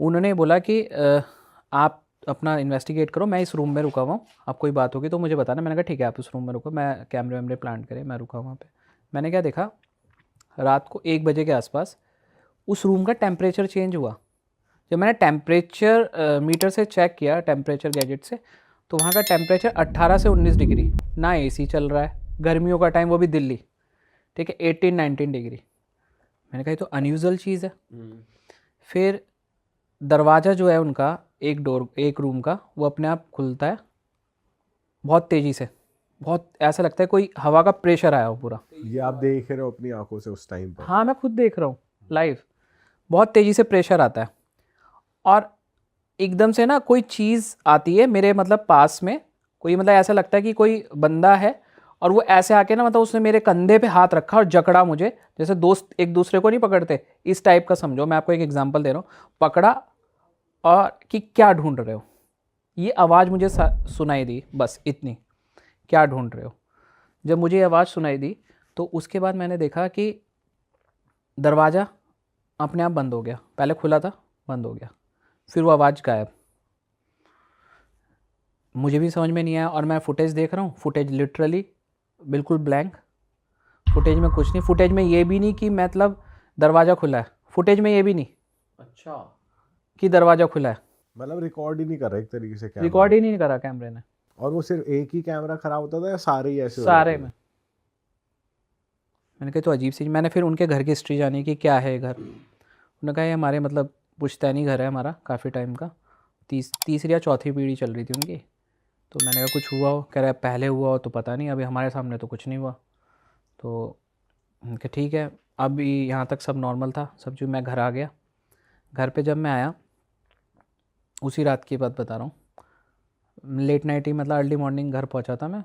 उन्होंने बोला कि आप अपना इन्वेस्टिगेट करो, मैं इस रूम में रुका हुआ हूँ, आप कोई बात होगी तो मुझे बताना। मैंने कहा ठीक है, आप इस रूम में रुको, मैं कैमरे वैमरे प्लांट करे, मैं रुका वहाँ पे। मैंने क्या देखा, रात को 1 बजे के आसपास उस रूम का टेम्परेचर चेंज हुआ। जब मैंने टेम्परेचर मीटर से चेक किया, टेम्परेचर गैजेट से, तो वहाँ का टेम्परेचर 18 से 19 डिग्री, ना एसी चल रहा है, गर्मियों का टाइम, वो भी दिल्ली, ठीक है, 18-19 डिग्री। मैंने कहा ये तो अनयूजुअल चीज़ है। फिर दरवाज़ा जो है उनका, एक रूम का, वो अपने आप खुलता है बहुत तेज़ी से, बहुत ऐसा लगता है कोई हवा का प्रेशर आया हो पूरा। ये आप देख रहे हो अपनी आंखों से उस टाइम पर? हाँ, मैं खुद देख रहा हूँ लाइव, बहुत तेज़ी से प्रेशर आता है, और एकदम से ना कोई चीज़ आती है मेरे मतलब पास में, कोई मतलब ऐसा लगता है कि कोई बंदा है, और वो ऐसे आके ना मतलब उसने मेरे कंधे पे हाथ रखा और जकड़ा मुझे, जैसे दोस्त एक दूसरे को नहीं पकड़ते, इस टाइप का समझो। मैं आपको एक एग्जांपल दे रहा हूँ, पकड़ा और कि क्या ढूंढ रहे हो, ये आवाज़ मुझे सुनाई दी, बस इतनी, क्या ढूंढ रहे हो। जब मुझे ये आवाज़ सुनाई दी तो उसके बाद मैंने देखा कि दरवाज़ा अपने आप बंद हो गया, पहले खुला था, बंद हो गया, फिर वो आवाज़ गायब। मुझे भी समझ में नहीं आया, और मैं फुटेज देख रहा हूँ, फुटेज लिटरली बिल्कुल ब्लैंक, फुटेज में कुछ नहीं, फुटेज में ये भी नहीं कि मतलब दरवाज़ा खुला है, फुटेज में ये भी नहीं अच्छा, कि दरवाज़ा खुला है, मतलब रिकॉर्ड ही नहीं कर रहा एक तरीके से कैमरा। रिकॉर्ड ही नहीं करा कैमरे ने। और वो सिर्फ एक ही कैमरा खराब होता था या सारे ही ऐसे हो सारे जाते थे? में। मैंने कहा तो अजीब सी। मैंने फिर उनके घर की हिस्ट्री जानी कि क्या है घर। उन्होंने कहा ये हमारे मतलब पुश्तैनी घर है हमारा, काफ़ी टाइम का, तीसरी या चौथी पीढ़ी चल रही थी उनकी। तो मैंने कहा कुछ हुआ हो? कह रहा है पहले हुआ हो तो पता नहीं, अभी हमारे सामने तो कुछ नहीं हुआ। तो कि ठीक है, अभी यहाँ तक सब नॉर्मल था सब। जो मैं घर आ गया, घर पे जब मैं आया, उसी रात की बात बता रहा हूँ, लेट नाइट ही मतलब अर्ली मॉर्निंग घर पहुँचा था मैं,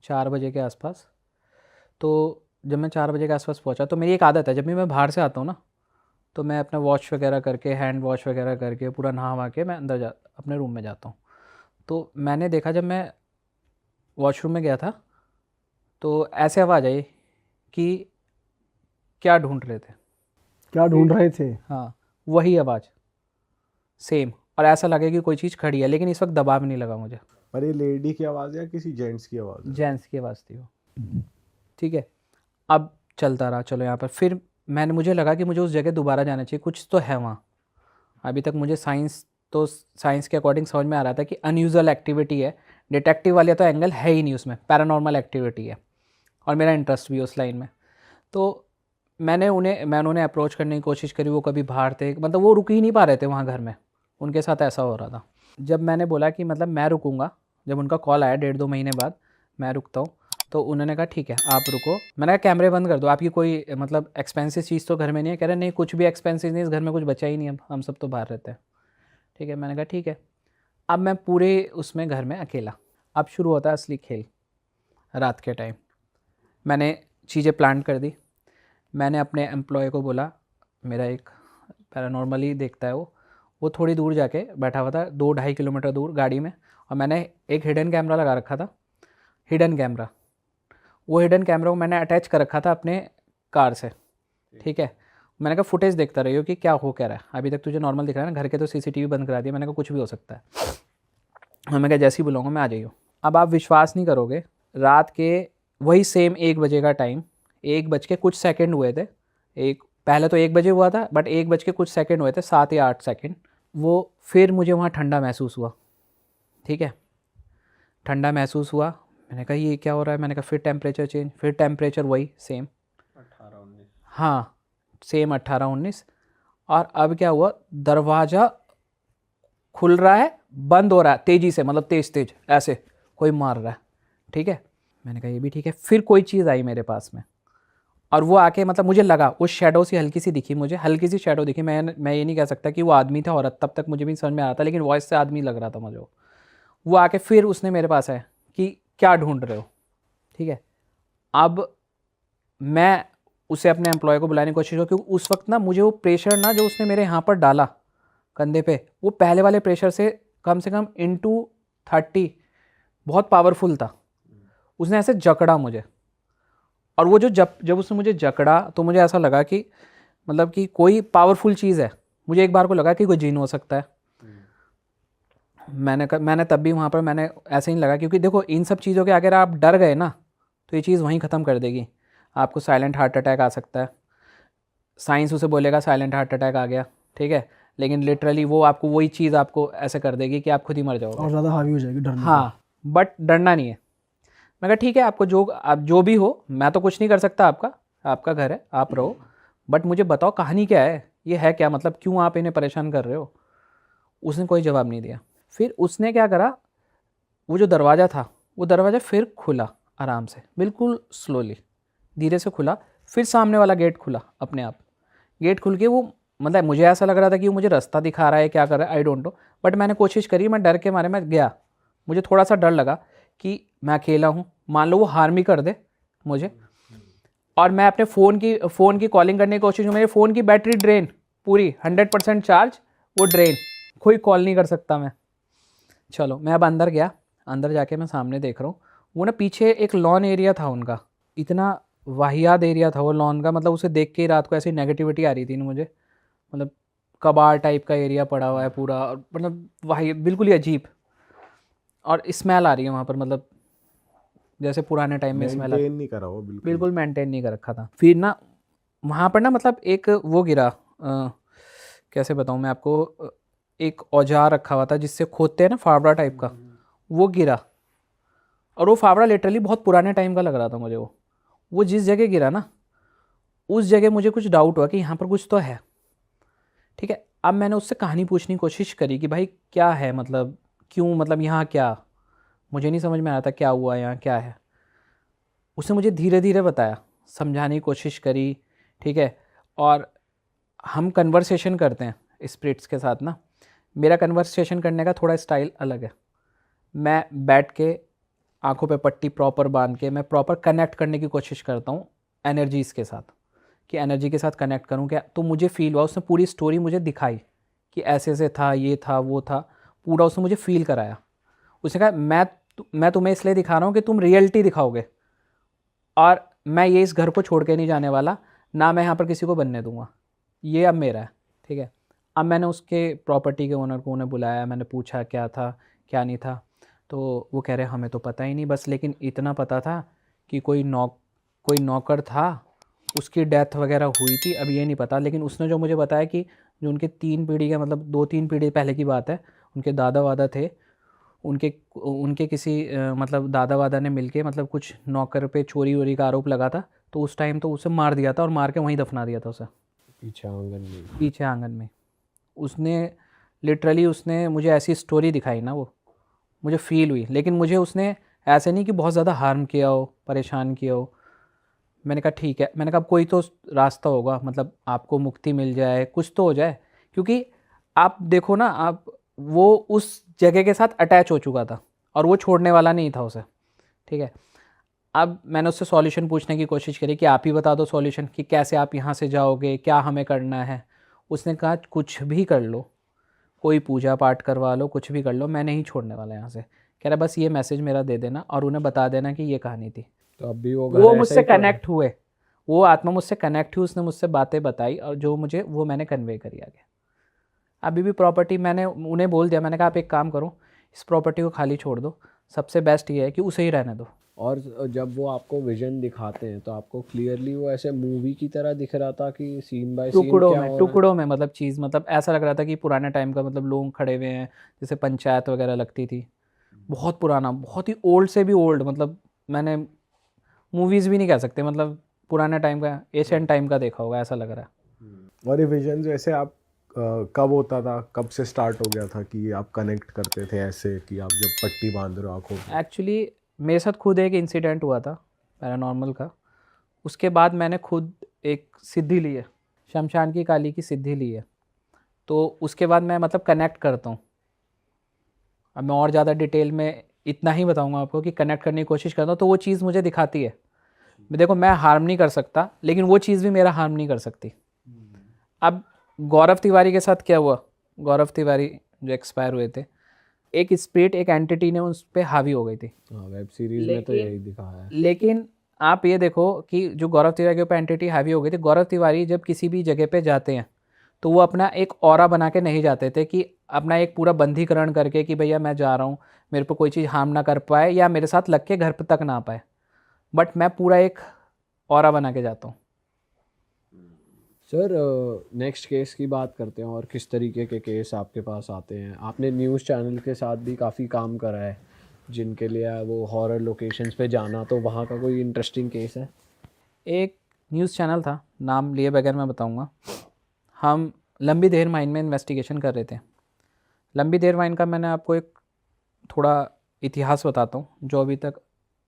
4 बजे के आसपास। तो जब मैं 4 बजे के आसपास पहुँचा, तो मेरी एक आदत है, जब भी मैं बाहर से आता हूँ ना, तो मैं अपना वॉश वगैरह करके, हैंड वॉश वगैरह करके, पूरा नहा वहा के मैं अंदर अपने रूम में जाता हूँ। तो मैंने देखा जब मैं वॉशरूम में गया था, तो ऐसे आवाज़ आई कि क्या ढूंढ रहे थे। क्या ढूंढ रहे थे? हाँ, वही आवाज़ सेम, और ऐसा लगे कि कोई चीज़ खड़ी है, लेकिन इस वक्त दबाव नहीं लगा मुझे। पर ये लेडी की आवाज़ है या किसी जेंट्स की आवाज़ है? जेंट्स की आवाज़ थी वो। ठीक है, अब चलता रहा, चलो यहाँ पर फिर मुझे लगा कि मुझे उस जगह दोबारा जाना चाहिए, कुछ तो है वहाँ। अभी तक मुझे साइंस के अकॉर्डिंग समझ में आ रहा था कि अनयूजुअल एक्टिविटी है, डिटेक्टिव वाले तो एंगल है ही नहीं उसमें, पैरानॉर्मल एक्टिविटी है, और मेरा इंटरेस्ट भी उस लाइन में। तो मैं उन्हें अप्रोच करने की कोशिश करी, वो कभी बाहर थे, मतलब वो रुक ही नहीं पा रहे थे वहाँ घर में, उनके साथ ऐसा हो रहा था। जब मैंने बोला कि मतलब मैं रुकूंगा, जब उनका कॉल आया 1.5-2 महीने बाद, मैं रुकता हूँ, तो उन्होंने कहा ठीक है आप रुको। मैंने कहा कैमरे बंद कर दो, आपकी कोई मतलब एक्सपेंसिव चीज़ तो घर में नहीं है? कह रहे नहीं, कुछ भी एक्सपेंसिव नहीं, इस घर में कुछ बचा ही नहीं, अब हम सब तो बाहर रहते हैं। ठीक है, मैंने कहा ठीक है। अब मैं पूरे उसमें घर में अकेला, अब शुरू होता है असली खेल। रात के टाइम मैंने चीज़ें प्लान कर दी। मैंने अपने एम्प्लॉय को बोला, मेरा एक पैरानॉर्मली देखता है वो थोड़ी दूर जाके बैठा हुआ था, 2-2.5 किलोमीटर दूर गाड़ी में, और मैंने एक हिडन कैमरा लगा रखा था, हिडन कैमरा। वो हिडन कैमरा को मैंने अटैच कर रखा था अपने कार से। ठीक है, मैंने कहा फुटेज देखता रहियो कि क्या हो क्या रहा है, अभी तक तुझे नॉर्मल दिख रहा है ना, घर के तो सीसीटीवी बंद करा दिया। मैंने कहा कुछ भी हो सकता है। मैं कहा जैसे ही बुलाऊंगा मैं आ जाइयो। अब आप विश्वास नहीं करोगे, रात के वही सेम 1 बजे का टाइम, 1 बज के कुछ सेकंड हुए थे, एक पहले तो 1 बजे हुआ था, बट 1 बज के कुछ सेकंड हुए थे, 7 या 8 सेकंड। वो फिर मुझे वहाँ ठंडा महसूस हुआ। ठीक है, ठंडा महसूस हुआ। मैंने कहा ये क्या हो रहा है? मैंने कहा फिर टेम्परेचर चेंज, फिर टेम्परेचर वही सेम 18-19। हाँ, सेम 18-19। और अब क्या हुआ, दरवाज़ा खुल रहा है, बंद हो रहा है तेज़ी से, मतलब तेज़ तेज़ ऐसे कोई मार रहा है। ठीक है, मैंने कहा ये भी ठीक है। फिर कोई चीज़ आई मेरे पास में, और वो आके मतलब मुझे लगा उस शेडो सी हल्की सी दिखी, मुझे हल्की सी शेडो दिखी। मैं ये नहीं कह सकता कि वो आदमी था औरत, तब तक मुझे भी समझ में आ रहा था, लेकिन वॉइस से आदमी लग रहा था मुझे। वो आके फिर उसने मेरे पास आया कि क्या ढूंढ रहे हो। ठीक है, अब मैं उसे अपने एम्प्लॉय को बुलाने की कोशिश की, क्योंकि उस वक्त ना मुझे वो प्रेशर ना जो उसने मेरे यहाँ पर डाला कंधे पे, वो पहले वाले प्रेशर से कम इंटू 30 बहुत पावरफुल था। उसने ऐसे जकड़ा मुझे, और वो जो जब उसने मुझे जकड़ा तो मुझे ऐसा लगा कि मतलब कि कोई पावरफुल चीज़ है, मुझे एक बार को लगा कि कोई जिन हो सकता है। मैंने तब भी वहाँ पर मैंने ऐसे ही लगा, क्योंकि देखो इन सब चीज़ों के अगर आप डर गए ना तो ये चीज़ वहीं ख़त्म कर देगी। आपको साइलेंट हार्ट अटैक आ सकता है, साइंस उसे बोलेगा साइलेंट हार्ट अटैक आ गया, ठीक है, लेकिन लिटरली वो आपको वही चीज़ आपको ऐसे कर देगी कि आप खुद ही मर जाओगे और ज़्यादा हावी हो जाएगी डरने हाँ, बट डरना नहीं है। मैं कहा ठीक है, आपको आप जो भी हो, मैं तो कुछ नहीं कर सकता, आपका घर है, आप रहो, बट मुझे बताओ कहानी क्या है, ये है क्या, मतलब क्यों आप इन्हें परेशान कर रहे हो। उसने कोई जवाब नहीं दिया। फिर उसने क्या करा, वो जो दरवाज़ा था वो दरवाज़ा फिर खुला आराम से, बिल्कुल स्लोली, धीरे से खुला। फिर सामने वाला गेट खुला अपने आप। गेट खुल के वो, मतलब मुझे ऐसा लग रहा था कि वो मुझे रास्ता दिखा रहा है, क्या कर रहा है, आई डोंट नो, बट मैंने कोशिश करी, मैं डर के मारे मैं गया। मुझे थोड़ा सा डर लगा कि मैं अकेला हूँ, मान लो वो हार्म ही कर दे मुझे, और मैं अपने फ़ोन की कॉलिंग करने की कोशिश हूँ, मेरे फ़ोन की बैटरी ड्रेन पूरी 100% चार्ज, वो ड्रेन, कोई कॉल नहीं कर सकता मैं। चलो मैं अब अंदर गया, अंदर जाके मैं सामने देख रहा हूँ, वो ना पीछे एक लॉन एरिया था उनका, इतना वाहियात एरिया था वो लॉन का, मतलब उसे देख के ही रात को ऐसी नेगेटिविटी आ रही थी ना मुझे, मतलब कबाड़ टाइप का एरिया पड़ा हुआ है पूरा, और मतलब वाही बिल्कुल ही अजीब, और स्मेल आ रही है वहाँ पर, मतलब जैसे पुराने टाइम में स्मेल मेंटेन नहीं करा वो बिल्कुल। बिल्कुल मेंटेन नहीं कर रखा था। फिर ना वहाँ पर ना मतलब एक वो गिरा, कैसे बताऊँ मैं आपको, एक औजार रखा हुआ था जिससे खोदते हैं ना, फावड़ा टाइप का, वो गिरा, और वो फावड़ा लिटरली बहुत पुराने टाइम का लग रहा था मुझे। वो जिस जगह गिरा ना, उस जगह मुझे कुछ डाउट हुआ कि यहाँ पर कुछ तो है, ठीक है। अब मैंने उससे कहानी पूछने की कोशिश करी कि भाई क्या है, मतलब क्यों, मतलब यहाँ क्या, मुझे नहीं समझ में आ रहा था क्या हुआ, यहाँ क्या है। उसने मुझे धीरे धीरे बताया, समझाने की कोशिश करी, ठीक है। और हम कन्वर्सेशन करते हैं स्पिरिट्स के साथ ना, मेरा कन्वर्सेशन करने का थोड़ा स्टाइल अलग है। मैं बैठ के आंखों पे पट्टी प्रॉपर बांध के मैं प्रॉपर कनेक्ट करने की कोशिश करता हूँ एनर्जीज़ के साथ, कि एनर्जी के साथ कनेक्ट करूँ क्या। तो मुझे फ़ील हुआ, उसने पूरी स्टोरी मुझे दिखाई कि ऐसे ऐसे था, ये था, वो था, पूरा उसने मुझे फ़ील कराया। उसने कहा मैं तुम्हें इसलिए दिखा रहा हूँ कि तुम रियलिटी दिखाओगे, और मैं ये इस घर को छोड़ के नहीं जाने वाला, ना मैं यहाँ पर किसी को बनने दूंगा, ये अब मेरा है, ठीक है। अब मैंने उसके प्रॉपर्टी के ओनर को उन्हें बुलाया, मैंने पूछा क्या था क्या नहीं था, तो वो कह रहे हमें तो पता ही नहीं, बस लेकिन इतना पता था कि कोई नौकर था, उसकी डेथ वगैरह हुई थी, अब ये नहीं पता। लेकिन उसने जो मुझे बताया कि जो उनके 3 पीढ़ी का, मतलब 2-3 पीढ़ी पहले की बात है, उनके दादा वादा थे, उनके उनके किसी मतलब दादा वादा ने मिलके मतलब कुछ नौकर पे चोरी वोरी का आरोप लगा था, तो उस टाइम तो उसे मार दिया था और मार के वहीं दफना दिया था उसे, पीछे आंगन में। उसने लिटरली उसने मुझे ऐसी स्टोरी दिखाई ना, वो मुझे फ़ील हुई, लेकिन मुझे उसने ऐसे नहीं कि बहुत ज़्यादा हार्म किया हो, परेशान किया हो। मैंने कहा ठीक है, मैंने कहा अब कोई तो रास्ता होगा, मतलब आपको मुक्ति मिल जाए, कुछ तो हो जाए, क्योंकि आप देखो ना, आप वो उस जगह के साथ अटैच हो चुका था और वो छोड़ने वाला नहीं था उसे, ठीक है। अब मैंने उससे सॉल्यूशन पूछने की कोशिश करी कि आप ही बता दो सॉल्यूशन, कि कैसे आप यहाँ से जाओगे, क्या हमें करना है। उसने कहा कुछ भी कर लो, कोई पूजा पाठ करवा लो, कुछ भी कर लो, मैं नहीं छोड़ने वाला यहाँ से। कह रहा बस ये मैसेज मेरा दे देना और उन्हें बता देना कि ये कहानी थी। तो अभी वो वो मुझसे कनेक्ट हुए, वो आत्मा मुझसे कनेक्ट हुई, उसने मुझसे बातें बताई और जो मुझे वो मैंने कन्वे करी आगे। अभी भी प्रॉपर्टी मैंने उन्हें बोल दिया, मैंने कहा आप एक काम करो, इस प्रॉपर्टी को खाली छोड़ दो, सबसे बेस्ट ये है कि उसे ही रहने दो। और जब वो आपको विजन दिखाते हैं तो आपको क्लियरली वो ऐसे मूवी की तरह दिख रहा था कि सीन बाय सीन क्या हो रहा है? टुकड़ों में मतलब चीज़, मतलब ऐसा लग रहा था कि पुराने टाइम का, मतलब लोग खड़े हुए हैं, जैसे पंचायत वगैरह लगती थी, बहुत पुराना, बहुत ही ओल्ड से भी ओल्ड, मतलब मैंने मूवीज़ भी नहीं कह सकते, मतलब पुराने टाइम का, एशियन टाइम का देखा होगा, ऐसा लग रहा है। और ये विजन वैसे आप कब होता था, कब से स्टार्ट हो गया था कि आप कनेक्ट करते थे ऐसे, कि आप जब पट्टी बांध रहे हो आंखों पे? एक्चुअली मेरे साथ खुद एक इंसिडेंट हुआ था पैरानॉर्मल का, उसके बाद मैंने खुद एक सिद्धि ली है, शमशान की काली की सिद्धि ली है, तो उसके बाद मैं मतलब कनेक्ट करता हूँ। अब मैं और ज़्यादा डिटेल में इतना ही बताऊँगा आपको कि कनेक्ट करने की कोशिश करता हूँ, तो वो चीज़ मुझे दिखाती है। देखो मैं हार्म नहीं कर सकता, लेकिन वो चीज़ भी मेरा हार्म नहीं कर सकती। अब गौरव तिवारी के साथ क्या हुआ, गौरव तिवारी जो एक्सपायर हुए थे, एक स्पिरिट, एक एंटिटी ने उस पर हावी हो गई थी। हाँ, वेब सीरीज में तो यही दिखाया है। लेकिन आप ये देखो कि जो गौरव तिवारी के ऊपर एंटिटी हावी हो गई थी, गौरव तिवारी जब किसी भी जगह पे जाते हैं तो वो अपना एक ऑरा बना के नहीं जाते थे कि अपना एक पूरा बंधीकरण करके कि भैया मैं जा रहा हूँ, मेरे पे कोई चीज़ हार्म ना कर पाए या मेरे साथ लग के घर पे तक ना आ पाए, बट मैं पूरा एक ऑरा बना के जाता हूँ। सर नेक्स्ट केस की बात करते हैं और किस तरीके के केस आपके पास आते हैं। आपने न्यूज़ चैनल के साथ भी काफ़ी काम करा है जिनके लिए वो हॉरर लोकेशंस पे जाना, तो वहाँ का कोई इंटरेस्टिंग केस है? एक न्यूज़ चैनल था, नाम लिए बगैर मैं बताऊंगा। हम लंबी देर माइन में इन्वेस्टिगेशन कर रहे थे। लंबी देर माइन का मैंने आपको एक थोड़ा इतिहास बताता हूँ जो अभी तक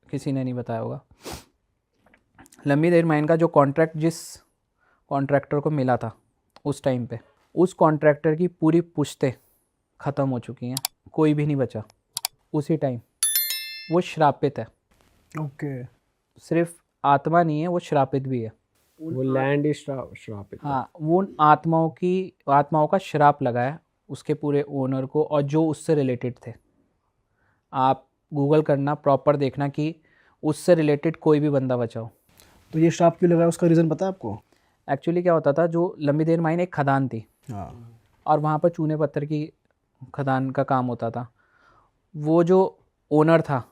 किसी ने नहीं बताया होगा। लंबी देर माइन का जो कॉन्ट्रैक्ट जिस कॉन्ट्रैक्टर को मिला था उस टाइम पे, उस कॉन्ट्रैक्टर की पूरी पुश्तें ख़त्म हो चुकी हैं, कोई भी नहीं बचा उसी टाइम। वो श्रापित है, ओके। सिर्फ आत्मा नहीं है, वो श्रापित भी है। वो लैंड इज श्रापित है। हाँ, वो उन आत्माओं का श्राप लगा है उसके पूरे ओनर को और जो उससे रिलेटेड थे। आप गूगल करना, प्रॉपर देखना कि उससे रिलेटेड कोई भी बंदा बचाओ। तो ये श्राप क्यों लगा है, उसका रीज़न पता है आपको? एक्चुअली क्या होता था, जो लंबी देर माइन एक खदान थी हाँ। और वहाँ पर चूने पत्थर की खदान का काम होता था। वो जो ओनर था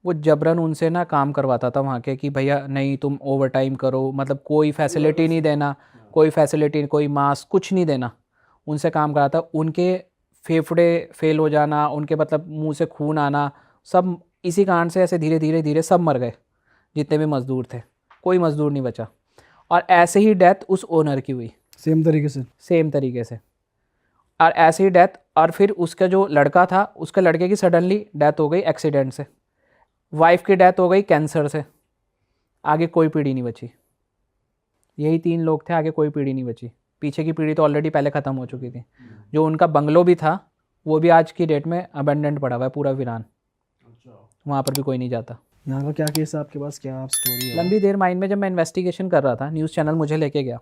वो जबरन उनसे ना काम करवाता था वहाँ के कि भैया नहीं तुम ओवर टाइम करो, मतलब कोई फैसिलिटी नहीं देना, कोई फैसिलिटी, कोई मास्क, कुछ नहीं देना। उनसे काम कराता, उनके फेफड़े फेल हो जाना, उनके मतलब मुंह से खून आना, सब इसी कारण से ऐसे धीरे धीरे धीरे सब मर गए जितने भी मज़दूर थे, कोई मज़दूर नहीं बचा। और ऐसे ही डेथ उस ओनर की हुई, सेम तरीके से। सेम तरीके से। और ऐसे ही डेथ, और फिर उसका जो लड़का था उसके लड़के की सडनली डेथ हो गई एक्सीडेंट से, वाइफ की डेथ हो गई कैंसर से, आगे कोई पीढ़ी नहीं बची। यही 3 लोग थे, आगे कोई पीढ़ी नहीं बची। पीछे की पीढ़ी तो ऑलरेडी पहले ख़त्म हो चुकी थी। जो उनका बंगलो भी था वो भी आज की डेट में अबेंडेंट पड़ा हुआ है, पूरा वीरान। वहाँ पर भी कोई नहीं जाता। यहाँ का क्या केस है आपके पास, क्या आप स्टोरी है? लंबी देर माइन में जब मैं इन्वेस्टिगेशन कर रहा था, न्यूज़ चैनल मुझे लेके गया।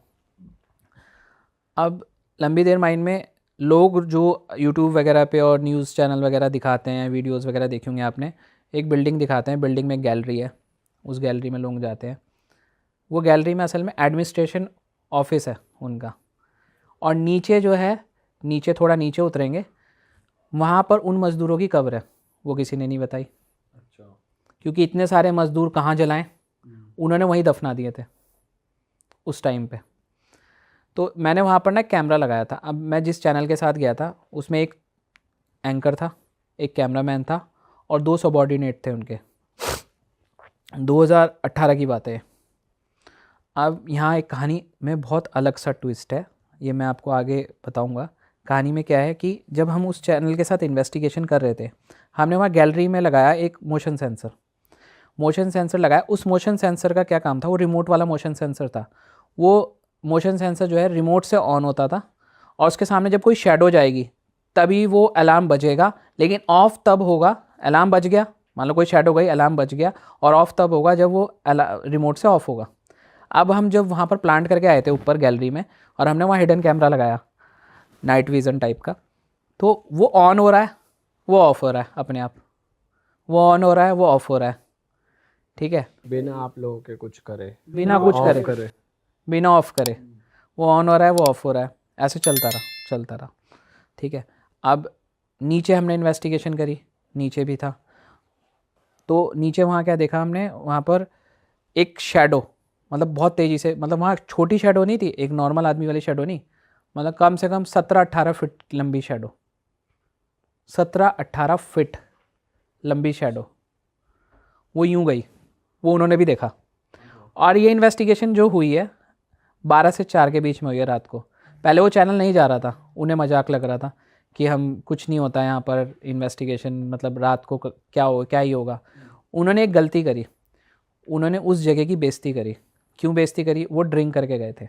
अब लंबी देर माइन में लोग जो यूट्यूब वगैरह पे और न्यूज़ चैनल वगैरह दिखाते हैं, वीडियोस वगैरह देखे होंगे आपने, एक बिल्डिंग दिखाते हैं, बिल्डिंग में एक गैलरी है, उस गैलरी में लोग जाते हैं। वो गैलरी में असल में एडमिनिस्ट्रेशन ऑफिस है उनका, और नीचे जो है, नीचे थोड़ा नीचे उतरेंगे, वहाँ पर उन मज़दूरों की कब्र है। वो किसी ने नहीं बताई, क्योंकि इतने सारे मज़दूर कहाँ जलाएं, उन्होंने वहीं दफना दिए थे उस टाइम पे। तो मैंने वहाँ पर ना कैमरा लगाया था। अब मैं जिस चैनल के साथ गया था उसमें एक एंकर था, एक कैमरामैन था और 2 सबॉर्डिनेट थे उनके। 2018 की बात है। अब यहाँ एक कहानी में बहुत अलग सा ट्विस्ट है, ये मैं आपको आगे बताऊँगा। कहानी में क्या है कि जब हम उस चैनल के साथ इन्वेस्टिगेशन कर रहे थे, हमने वहाँ गैलरी में लगाया एक मोशन सेंसर लगाया। उस मोशन सेंसर का क्या काम था, वो रिमोट वाला मोशन सेंसर था। वो मोशन सेंसर जो है रिमोट से ऑन होता था और उसके सामने जब कोई शेडो जाएगी तभी वो अलार्म बजेगा, लेकिन ऑफ तब होगा, अलार्म बज गया, मान लो कोई शेडो गई, अलार्म बज गया, और ऑफ तब होगा जब वो रिमोट से ऑफ होगा। अब हम जब वहाँ पर प्लांट करके आए थे ऊपर गैलरी में, और हमने वहाँ हिडन कैमरा लगाया नाइट विज़न टाइप का, तो वो ऑन हो रहा है, वो ऑफ हो रहा है अपने आप, वो ऑन हो रहा है, वो ऑफ हो रहा है, ठीक है, बिना आप लोगों के कुछ करे, बिना कुछ करे, बिना ऑफ करे, वो ऑन हो रहा है, वो ऑफ हो रहा है, ऐसे चलता रहा, ठीक है। अब नीचे हमने इन्वेस्टिगेशन करी, नीचे भी था, तो नीचे वहाँ क्या देखा हमने, वहाँ पर एक शैडो, मतलब बहुत तेज़ी से, मतलब वहाँ छोटी शैडो नहीं थी, एक नॉर्मल आदमी वाली शैडो नहीं, मतलब कम से कम 17-18 फिट लंबी शैडो, 17-18 फिट लंबी शैडो, वो यूं गई, वो उन्होंने भी देखा। और ये इन्वेस्टिगेशन जो हुई है 12 से 4 के बीच में हुई है रात को। पहले वो चैनल नहीं जा रहा था, उन्हें मजाक लग रहा था कि हम कुछ नहीं होता यहाँ पर इन्वेस्टिगेशन, मतलब रात को क्या ही होगा। उन्होंने एक गलती करी, उन्होंने उस जगह की बेइज्जती करी। क्यों बेइज्जती करी? वो ड्रिंक करके गए थे।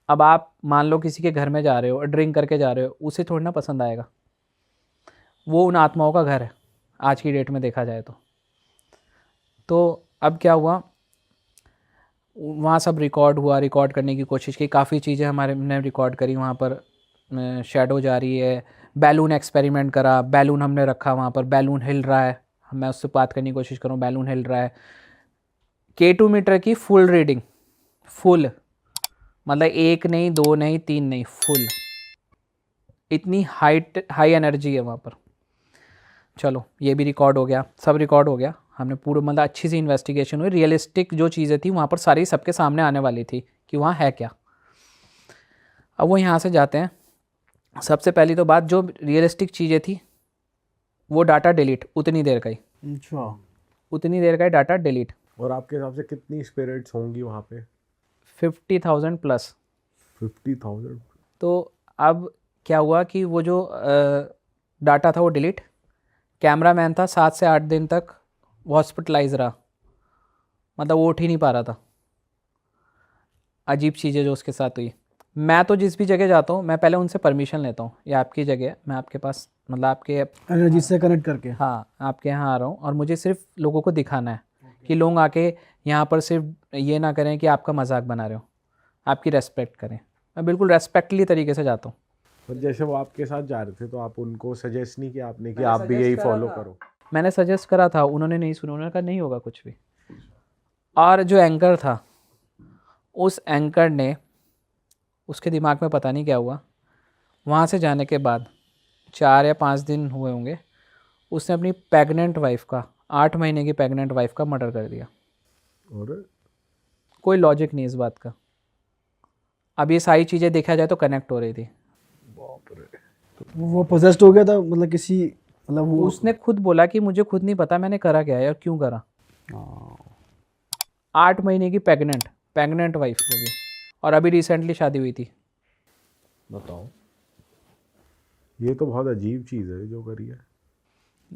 अब आप मान लो किसी के घर में जा रहे हो और ड्रिंक करके जा रहे हो, उसे थोड़ी ना पसंद आएगा। वो उन आत्माओं का घर है आज की डेट में देखा जाए तो अब क्या हुआ, वहाँ सब रिकॉर्ड हुआ, रिकॉर्ड करने की कोशिश की, काफ़ी चीज़ें हमारे ने रिकॉर्ड करी। वहाँ पर शैडो जा रही है, बैलून एक्सपेरिमेंट करा, बैलून हमने रखा वहाँ पर, बैलून हिल रहा है, मैं उससे बात करने की कोशिश करूँ, बैलून हिल रहा है। K2 मीटर की फुल रीडिंग, फुल मतलब 1 नहीं 2 नहीं 3 नहीं, फुल। इतनी हाई एनर्जी है वहाँ पर। चलो ये भी रिकॉर्ड हो गया, सब रिकॉर्ड हो गया। हमने पूरा मतलब अच्छी सी इन्वेस्टिगेशन हुई, रियलिस्टिक जो चीज़ें थी वहाँ पर सारी सबके सामने आने वाली थी कि वहाँ है क्या। अब वो यहाँ से जाते हैं। सबसे पहली तो बात, जो रियलिस्टिक चीज़ें थी वो डाटा डिलीट, उतनी देर का ही, अच्छा, उतनी देर का ही डाटा डिलीट। और आपके हिसाब से कितनी स्पिरिट्स होंगी वहाँ पे? 50,000 प्लस। 50,000? तो अब क्या हुआ कि वो जो डाटा था वो डिलीट। कैमरा मैन था 7 से 8 दिन तक हॉस्पिटलाइज रहा, मतलब वो उठ ही नहीं पा रहा था। अजीब चीज़ें जो उसके साथ हुई। मैं तो जिस भी जगह जाता हूँ मैं पहले उनसे परमिशन लेता हूँ, ये आपकी जगह है, मैं आपके पास मतलब आपके, एनर्जी से कनेक्ट करके। हाँ आपके यहाँ आ रहा हूँ और मुझे सिर्फ लोगों को दिखाना है कि लोग आके यहाँ पर सिर्फ ये ना करें कि आपका मजाक बना रहे हो, आपकी रेस्पेक्ट करें। मैं बिल्कुल रेस्पेक्टली तरीके से जाता हूँ। और जैसे वो आपके साथ जा रहे थे तो आप उनको सजेस्ट नहीं किया आपने कि आप भी यही फॉलो करो? मैंने सजेस्ट करा था, उन्होंने नहीं सुना, उन्होंने कहा नहीं होगा कुछ भी। और जो एंकर था, उस एंकर ने, उसके दिमाग में पता नहीं क्या हुआ, वहाँ से जाने के बाद 4 या 5 दिन हुए होंगे, उसने अपनी प्रेग्नेंट वाइफ का, 8 महीने की प्रेग्नेंट वाइफ का मर्डर कर दिया। और कोई लॉजिक नहीं इस बात का। अब ये सारी चीज़ें देखा जाए तो कनेक्ट हो रही थी। वो पोजेस्ड हो गया था, मतलब किसी, मतलब वो उसने खुद बोला कि मुझे खुद नहीं पता मैंने करा क्या है और क्यों करा। 8 महीने की प्रेग्नेंट वाइफ होगी और अभी रिसेंटली शादी हुई थी। बताओ। ये तो बहुत अजीब चीज़ है जो करी है।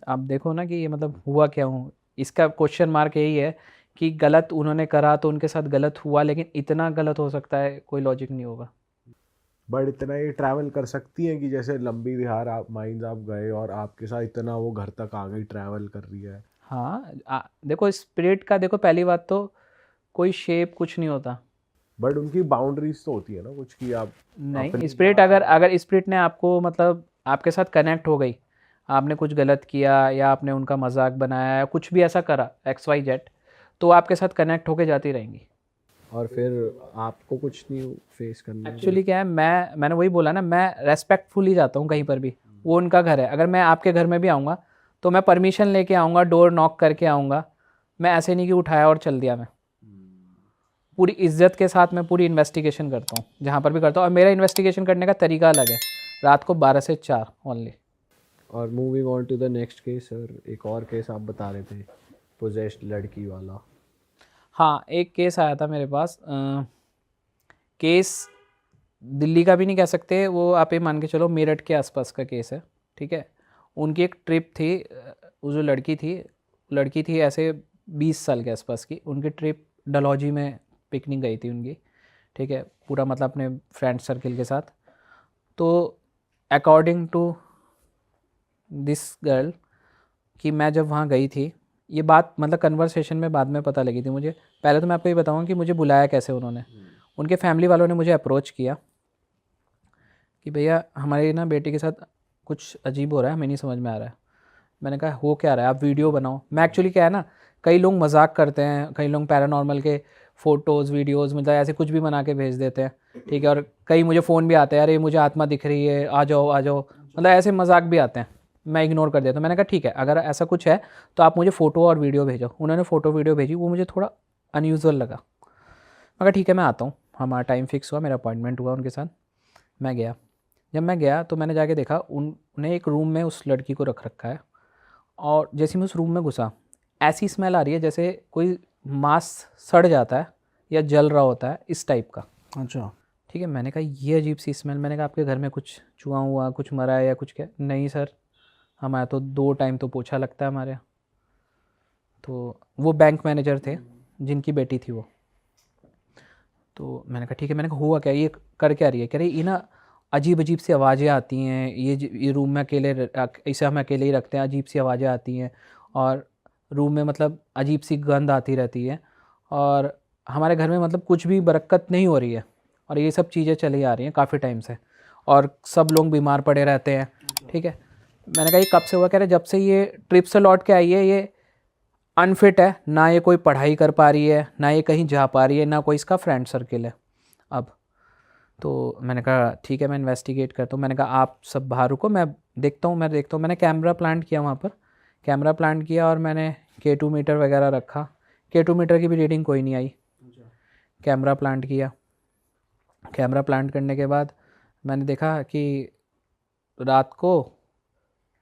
आप देखो ना कि ये मतलब हुआ क्या हूँ, इसका क्वेश्चन मार्क यही है कि गलत उन्होंने करा तो उनके साथ गलत हुआ, लेकिन इतना गलत हो सकता है कोई लॉजिक नहीं होगा। बट इतना ये ट्रैवल कर सकती है कि जैसे लंबी विहार आप माइंस आप गए और आपके साथ इतना वो घर तक आ गई, ट्रैवल कर रही है? हाँ देखो स्पिरिट का, देखो पहली बात तो कोई शेप कुछ नहीं होता। बट उनकी बाउंड्रीज तो होती है ना कुछ, कि आप नहीं, स्पिरिट अगर स्पिरिट ने आपको मतलब आपके साथ कनेक्ट हो गई, आपने कुछ गलत किया या आपने उनका मजाक बनाया या कुछ भी ऐसा करा XYZ, तो आपके साथ कनेक्ट होके जाती रहेंगी। और फिर आपको कुछ नहीं फेस करना है? एक्चुअली क्या है, मैंने वही बोला ना, मैं रेस्पेक्टफुली जाता हूँ कहीं पर भी। वो उनका घर है, अगर मैं आपके घर में भी आऊँगा तो मैं परमिशन लेके आऊँगा, डोर नॉक करके आऊँगा। मैं ऐसे नहीं कि उठाया और चल दिया। मैं पूरी इज्जत के साथ मैं पूरी इन्वेस्टिगेशन करता हूँ जहाँ पर भी करता हूँ, और मेरा इन्वेस्टिगेशन करने का तरीका अलग है। रात को 12 से 4 ओनली। और moving on to the next case sir, एक और केस आप बता रहे थे, पोजेस्ड लड़की वाला। हाँ, एक केस आया था मेरे पास। केस दिल्ली का भी नहीं कह सकते, वो आप ये मान के चलो मेरठ के आसपास का केस है। ठीक है, उनकी एक ट्रिप थी। वो जो लड़की थी ऐसे 20 साल के आसपास की। उनकी ट्रिप डलहौजी में पिकनिक गई थी उनकी। ठीक है, पूरा मतलब अपने फ्रेंड सर्किल के साथ। तो अकॉर्डिंग टू दिस गर्ल कि मैं जब वहाँ गई थी, ये बात मतलब कन्वर्सेशन में बाद में पता लगी थी मुझे। पहले तो मैं आपको ये बताऊँगा कि मुझे बुलाया कैसे उन्होंने। उनके फैमिली वालों ने मुझे अप्रोच किया कि भैया हमारी ना बेटी के साथ कुछ अजीब हो रहा है, हमें नहीं समझ में आ रहा है। मैंने कहा हो क्या रहा है, आप वीडियो बनाओ। मैं एक्चुअली क्या है ना, कई लोग मजाक करते हैं, कई लोग पैरानॉर्मल के फ़ोटोज़ वीडियोज़ मतलब ऐसे कुछ भी बना के भेज देते हैं। ठीक है, और कई मुझे फ़ोन भी आते हैं, अरे मुझे आत्मा दिख रही है, आ जाओ आ जाओ, मतलब ऐसे मजाक भी आते हैं। मैं इग्नोर कर देता हूँ। मैंने कहा ठीक है, अगर ऐसा कुछ है तो आप मुझे फ़ोटो और वीडियो भेजो। उन्होंने फ़ोटो वीडियो भेजी, वो मुझे थोड़ा अनयूजुअल लगा। मैं कहा ठीक है मैं आता हूँ। हमारा टाइम फिक्स हुआ, मेरा अपॉइंटमेंट हुआ उनके साथ। मैं गया। जब मैं गया तो मैंने जाके देखा उन्हें एक रूम में उस लड़की को रख रखा है, और जैसे मैं उस रूम में घुसा, ऐसी स्मेल आ रही है जैसे कोई मांस सड़ जाता है या जल रहा होता है, इस टाइप का। अच्छा, ठीक है, मैंने कहा ये अजीब सी स्मेल। मैंने कहा आपके घर में कुछ चूहा हुआ, कुछ मरा है या कुछ? क्या, नहीं सर हमारे तो 2 टाइम तो पोछा लगता है हमारे यहाँ। तो वो बैंक मैनेजर थे जिनकी बेटी थी वो। तो मैंने कहा ठीक है। मैंने कहा हुआ क्या, ये कर क्या रही है? कह रही ये ना अजीब अजीब सी आवाज़ें आती हैं, ये रूम में इसे हम अकेले ही रखते हैं, अजीब सी आवाज़ें आती हैं, और रूम में मतलब अजीब सी गंध आती रहती है, और हमारे घर में मतलब कुछ भी बरकत नहीं हो रही है, और ये सब चीज़ें चली आ रही हैं काफ़ी टाइम से, और सब लोग बीमार पड़े रहते हैं। ठीक है, मैंने कहा ये कब से हुआ? कह रहे जब से ये ट्रिप से लौट के आई है, ये अनफिट है, ना ये कोई पढ़ाई कर पा रही है, ना ये कहीं जा पा रही है, ना कोई इसका फ्रेंड सर्किल है। अब तो मैंने कहा ठीक है मैं इन्वेस्टिगेट करता हूँ। मैंने कहा आप सब बाहर रुको, मैं देखता हूँ। मैंने कैमरा प्लांट किया वहाँ पर, कैमरा प्लांट किया और मैंने K2 मीटर वगैरह रखा। K2 मीटर की भी रीडिंग कोई नहीं आई। कैमरा प्लांट किया। कैमरा प्लांट करने के बाद मैंने देखा कि रात को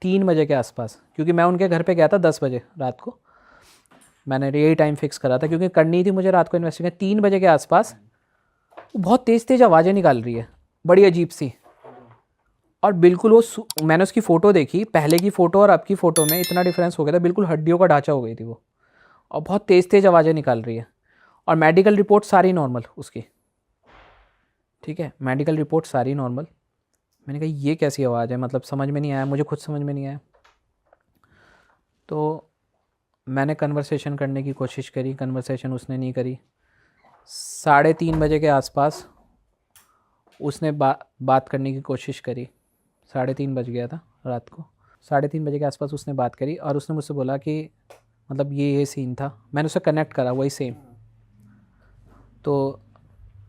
3 बजे के आसपास, क्योंकि मैं उनके घर पे गया था 10 बजे रात को, मैंने यही टाइम फिक्स करा था क्योंकि करनी थी मुझे रात को इन्वेस्टिगेशन। 3 बजे के आसपास वो बहुत तेज़ तेज़ आवाज़ें निकाल रही है, बड़ी अजीब सी। और बिल्कुल वो मैंने उसकी फ़ोटो देखी, पहले की फ़ोटो और अब की फ़ोटो में इतना डिफरेंस हो गया था, बिल्कुल हड्डियों का ढांचा हो गई थी वो, और बहुत तेज़ तेज़ आवाज़ें निकाल रही है। और मेडिकल रिपोर्ट सारी नॉर्मल उसकी, ठीक है, मेडिकल रिपोर्ट सारी नॉर्मल। मैंने कहा ये कैसी आवाज़ है, मतलब समझ में नहीं आया, मुझे खुद समझ में नहीं आया। तो मैंने कन्वर्सेशन करने की कोशिश करी, कन्वर्सेशन उसने नहीं करी। 3:30 बजे के आसपास उसने बात करने की कोशिश करी। 3:30 बज गया था रात को। 3:30 बजे के आसपास उसने बात करी और उसने मुझसे बोला कि मतलब ये सीन था। मैंने उसे कनेक्ट करा वही सेम। तो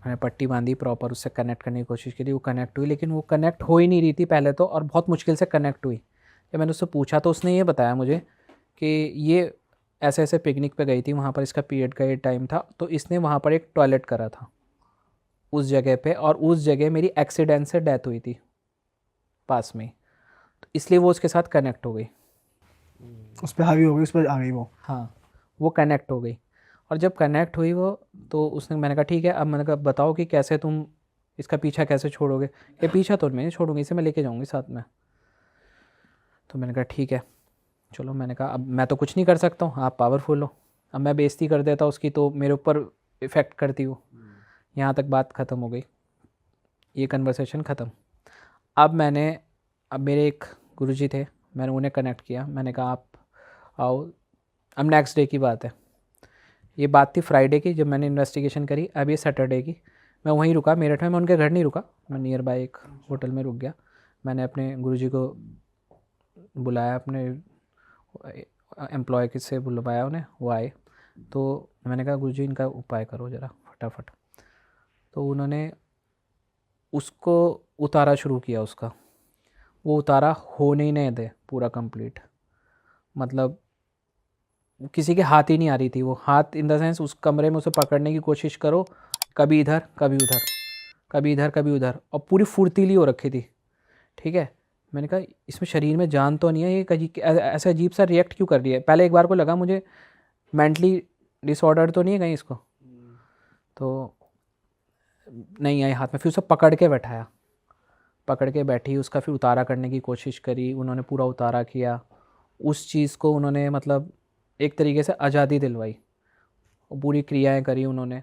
मैंने पट्टी बांधी प्रॉपर, उससे कनेक्ट करने की कोशिश करी, वो कनेक्ट हुई, लेकिन वो कनेक्ट हो ही नहीं रही थी पहले तो, और बहुत मुश्किल से कनेक्ट हुई। जब मैंने उससे पूछा तो उसने ये बताया मुझे कि ये ऐसे ऐसे पिकनिक पे गई थी, वहाँ पर इसका पीरियड का ये टाइम था, तो इसने वहाँ पर एक टॉयलेट करा था उस जगह पे, और उस जगह मेरी एक्सीडेंट से डेथ हुई थी पास में, तो इसलिए वो उसके साथ कनेक्ट हो गई। उस पर हावी हो गई, उस पर आ गई वो। हाँ, वो कनेक्ट हो गई। और जब कनेक्ट हुई वो, तो उसने, मैंने कहा ठीक है, अब मैंने कहा बताओ कि कैसे तुम इसका पीछा कैसे छोड़ोगे। ये पीछा तो मैं नहीं छोड़ूंगी, इसे मैं लेके जाऊंगी साथ में। तो मैंने कहा ठीक है चलो। मैंने कहा अब मैं तो कुछ नहीं कर सकता हूँ, आप पावरफुल हो, अब मैं बेइज्जती कर देता उसकी तो मेरे ऊपर इफ़ेक्ट करती हूँ। यहाँ तक बात ख़त्म हो गई, ये कन्वर्सेशन ख़त्म। अब मेरे एक गुरुजी थे, मैंने उन्हें कनेक्ट किया। मैंने कहा आप आओ। अब नेक्स्ट डे की बात है, ये बात थी फ्राइडे की जब मैंने इन्वेस्टिगेशन करी। अब ये सैटरडे की। मैं वहीं रुका मेरठ में, मैं उनके घर नहीं रुका, मैं नियर बाय एक होटल में रुक गया। मैंने अपने गुरुजी को बुलाया, अपने एम्प्लॉय से बुलवाया उन्हें, वो आए। तो मैंने कहा गुरुजी इनका उपाय करो ज़रा फटाफट। तो उन्होंने उसको उतारा शुरू किया उसका। वो उतारा होने ही नहीं दे पूरा कंप्लीट, मतलब किसी के हाथ ही नहीं आ रही थी वो। हाथ इन द सेंस उस कमरे में उसे पकड़ने की कोशिश करो, कभी इधर कभी उधर, कभी इधर कभी उधर, और पूरी फुर्तीली हो रखी थी। ठीक है, मैंने कहा इसमें शरीर में जान तो नहीं है, ये ऐसा अजीब सा रिएक्ट क्यों कर रही है। पहले एक बार को लगा मुझे मेंटली डिसऑर्डर तो नहीं है कहीं इसको, तो नहीं आई हाथ में। फिर उसे पकड़ के बैठाया, पकड़ के बैठी, उसका फिर उतारा करने की कोशिश करी। उन्होंने पूरा उतारा किया। उस चीज़ को उन्होंने मतलब एक तरीके से आज़ादी दिलवाई, पूरी क्रियाएं करी उन्होंने।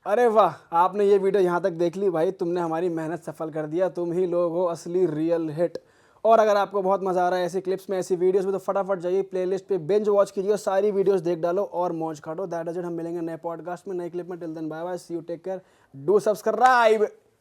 अरे वाह, आपने ये वीडियो यहाँ तक देख ली भाई, तुमने हमारी मेहनत सफल कर दिया। तुम ही लोग हो असली रियल हिट। और अगर आपको बहुत मज़ा आ रहा है ऐसी क्लिप्स में, ऐसी वीडियोस में, तो फटाफट जाइए प्लेलिस्ट पे बिंज वॉच कीजिए और सारी वीडियोस देख डालो और मौज काटो। That is it. हम मिलेंगे नए पॉडकास्ट में, नए क्लिप में। Till then bye bye, see you, take care, do subscribe.